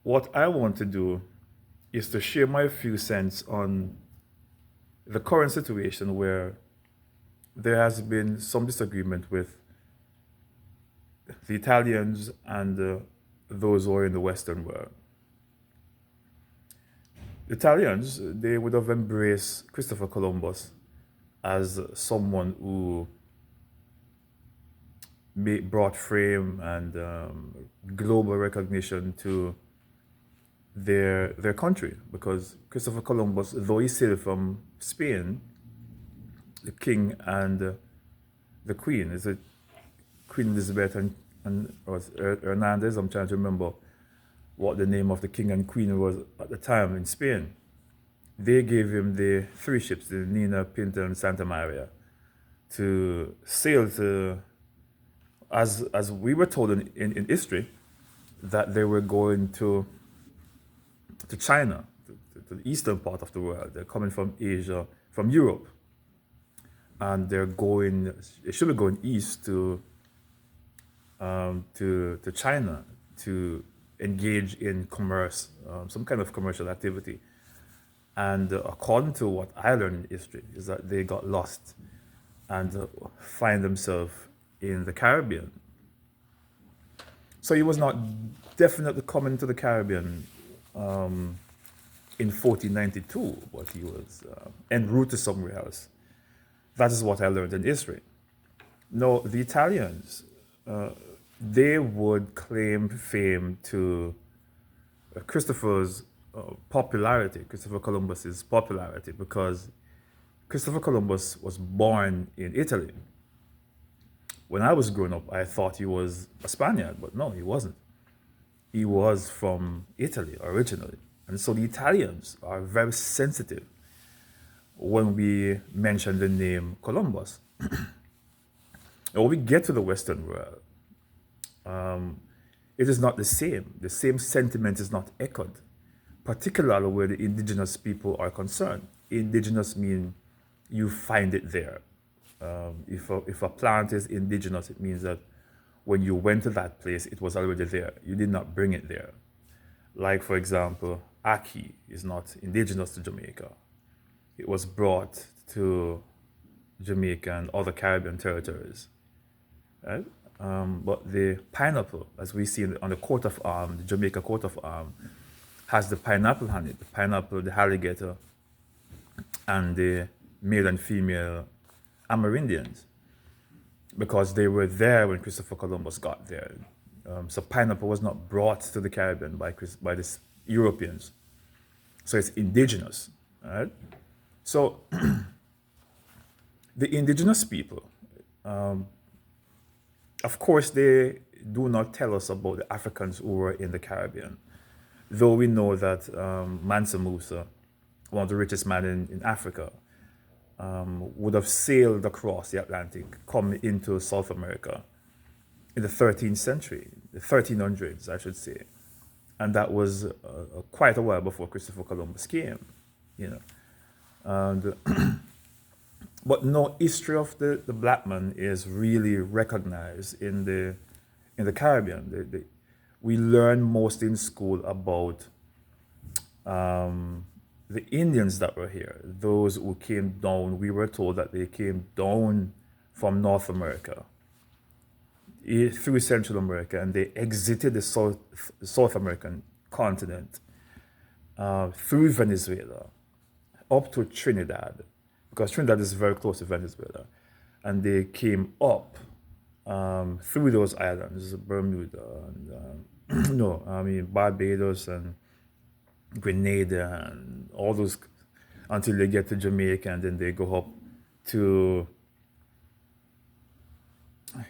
what I want to do is to share my few cents on the current situation where there has been some disagreement with the Italians and those who are in the Western world. The Italians, they would have embraced Christopher Columbus as someone who brought fame and global recognition to their country, because Christopher Columbus, though he sailed from Spain, the king and the queen, is it Queen Elizabeth and was Hernandez? I'm trying to remember what the name of the king and queen was at the time in Spain. They gave him the three ships, the Nina, Pinta, and Santa Maria, to sail to, as we were told in history, that they were going to China, to the eastern part of the world. They're coming from Asia, from Europe, and they should be going east to China to engage in commerce, some kind of commercial activity. And according to what I learned in history, is that they got lost and find themselves in the Caribbean. So he was not definitely coming to the Caribbean in 1492, but he was en route to somewhere else. That is what I learned in history. No, the Italians, they would claim fame to Christopher Columbus's popularity, because Christopher Columbus was born in Italy. When I was growing up, I thought he was a Spaniard, but no, he wasn't. He was from Italy originally. And so the Italians are very sensitive when we mention the name Columbus. And when we get to the Western world, it is not the same. The same sentiment is not echoed, particularly where the indigenous people are concerned. Indigenous mean you find it there. If a plant is indigenous, it means that when you went to that place, it was already there. You did not bring it there. Like, for example, ackee is not indigenous to Jamaica. It was brought to Jamaica and other Caribbean territories. Right? But the pineapple, as we see on the coat of arms, the Jamaica coat of arms, has the pineapple on it. The pineapple, the alligator, and the male and female Amerindians, because they were there when Christopher Columbus got there. So pineapple was not brought to the Caribbean by the Europeans. So it's indigenous. Right? So the indigenous people, of course, they do not tell us about the Africans who were in the Caribbean, though we know that Mansa Musa, one of the richest men in Africa, would have sailed across the Atlantic, come into South America in the 13th century, the 1300s, I should say. And that was quite a while before Christopher Columbus came, you know. And but no history of the black man is really recognized in the Caribbean. We learn most in school about the Indians that were here, those who came down. We were told that they came down from North America through Central America, and they exited the South American continent through Venezuela up to Trinidad, because Trinidad is very close to Venezuela, and they came up through those islands, Bermuda, and Barbados and Grenada and all those, until they get to Jamaica, and then they go up to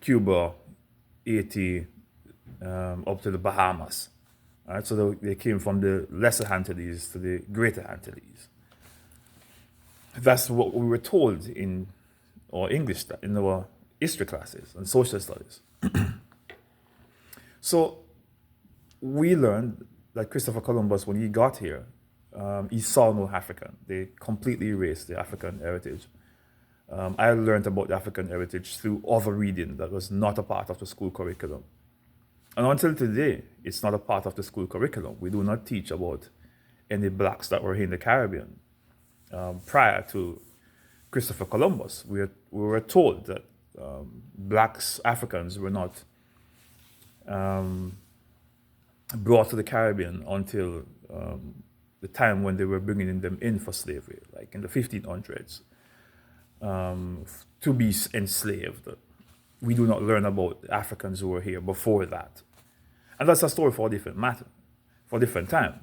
Cuba, Haiti, up to the Bahamas. All right, so they came from the Lesser Antilles to the Greater Antilles. That's what we were told in our English, in our history classes and social studies. So we learned that Christopher Columbus, when he got here, he saw no African. They completely erased the African heritage. I learned about the African heritage through other reading that was not a part of the school curriculum. And until today, it's not a part of the school curriculum. We do not teach about any blacks that were in the Caribbean prior to Christopher Columbus. We were told that blacks, Africans, were not brought to the Caribbean until the time when they were bringing them in for slavery, like in the 1500s, to be enslaved. We do not learn about Africans who were here before that. And that's a story for a different matter, for a different time.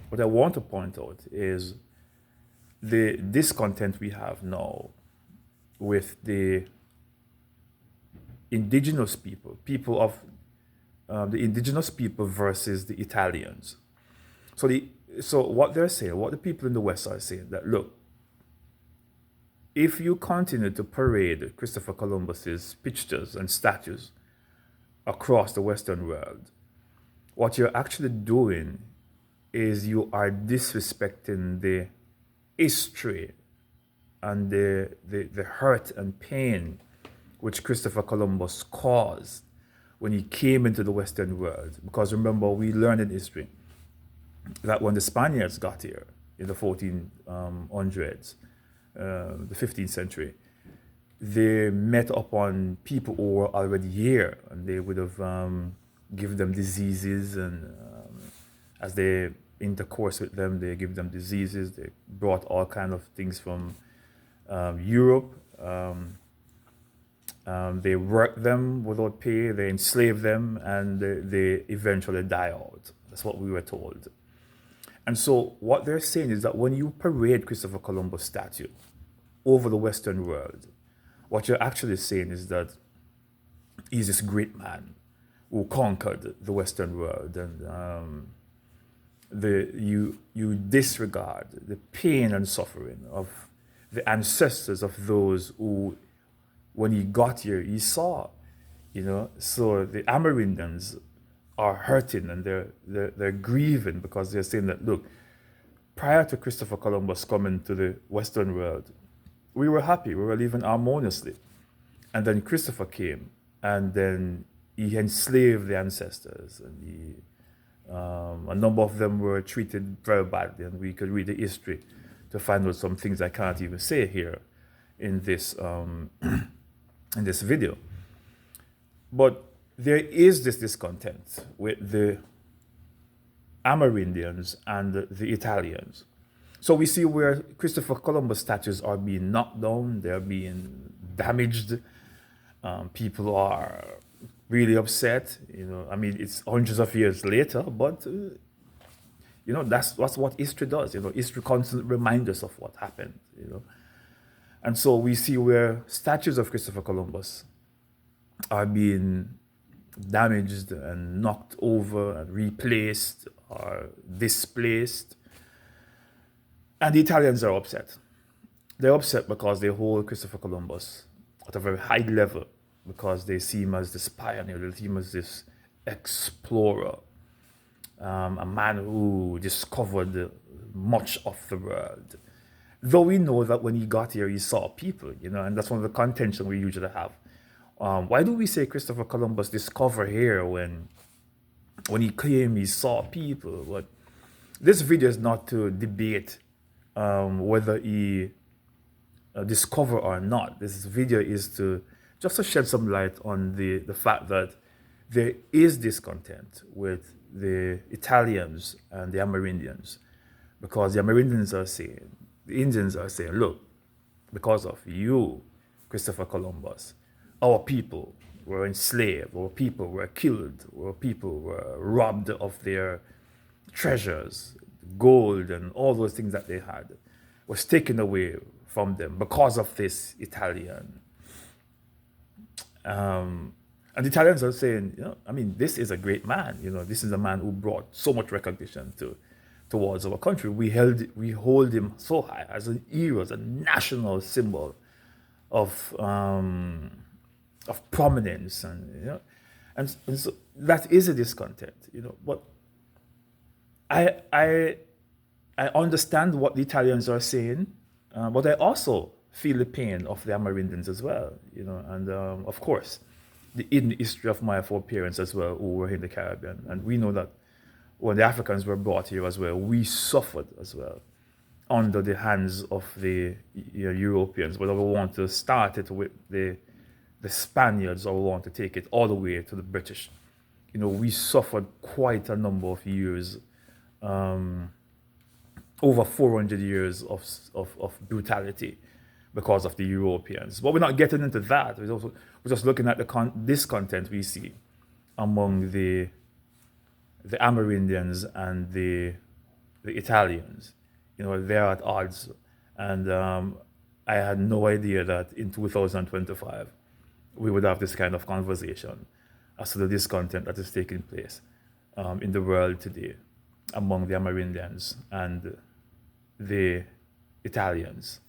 What I want to point out is the discontent we have now with the indigenous people, the indigenous people versus the Italians. So what they're saying, what the people in the West are saying, that look, if you continue to parade Christopher Columbus's pictures and statues across the Western world, what you're actually doing is you are disrespecting the history and the hurt and pain which Christopher Columbus caused when he came into the Western world. Because remember, we learned in history that when the Spaniards got here in the 1400s, the 15th century, they met upon people who were already here, and they would have given them diseases, and as they intercourse with them, they give them diseases. They brought all kinds of things from Europe. They worked them without pay, they enslaved them, and they eventually die out. That's what we were told. And so what they're saying is that when you parade Christopher Columbus statue over the Western world, what you're actually saying is that he's this great man who conquered the Western world, and you disregard the pain and suffering of the ancestors of those who, when he got here, he saw, So the Amerindians are hurting, and they're grieving, because they're saying that, look, prior to Christopher Columbus coming to the Western world, we were happy, we were living harmoniously. And then Christopher came, and then he enslaved the ancestors, and a number of them were treated very badly, and we could read the history to find out some things I can't even say here in this in this video. But there is this discontent with the Amerindians and the Italians. So we see where Christopher Columbus statues are being knocked down, they're being damaged. People are really upset. I mean, it's hundreds of years later, but that's what history does. History constantly reminds us of what happened. And so we see where statues of Christopher Columbus are being damaged and knocked over and replaced or displaced. And the Italians are upset. They're upset because they hold Christopher Columbus at a very high level, because they see him as this pioneer, they see him as this explorer, a man who discovered much of the world. Though we know that when he got here, he saw people, and that's one of the contention we usually have. Why do we say Christopher Columbus discovered here when he claimed he saw people? But this video is not to debate whether he discovered or not. This video is just to shed some light on the fact that there is discontent with the Italians and the Amerindians, because the Amerindians are saying, the Indians are saying, look, because of you, Christopher Columbus, our people were enslaved, our people were killed, our people were robbed of their treasures, gold and all those things that they had was taken away from them because of this Italian. And the Italians are saying, this is a great man. This is a man who brought so much recognition towards our country. We hold him so high as a hero, as a national symbol of prominence, and so that is a discontent. But I understand what the Italians are saying, but I also feel the pain of the Amerindians as well. And of course, the hidden history of my foreparents as well, who were in the Caribbean. And we know that when the Africans were brought here as well, we suffered as well under the hands of the Europeans, whether we want to start it with the Spaniards or we want to take it all the way to the British. We suffered quite a number of years, over 400 years of brutality because of the Europeans. But we're not getting into that. We're just looking at the discontent we see among the Amerindians and the Italians. They're at odds. And I had no idea that in 2025 we would have this kind of conversation as to the discontent that is taking place in the world today among the Amerindians and the Italians.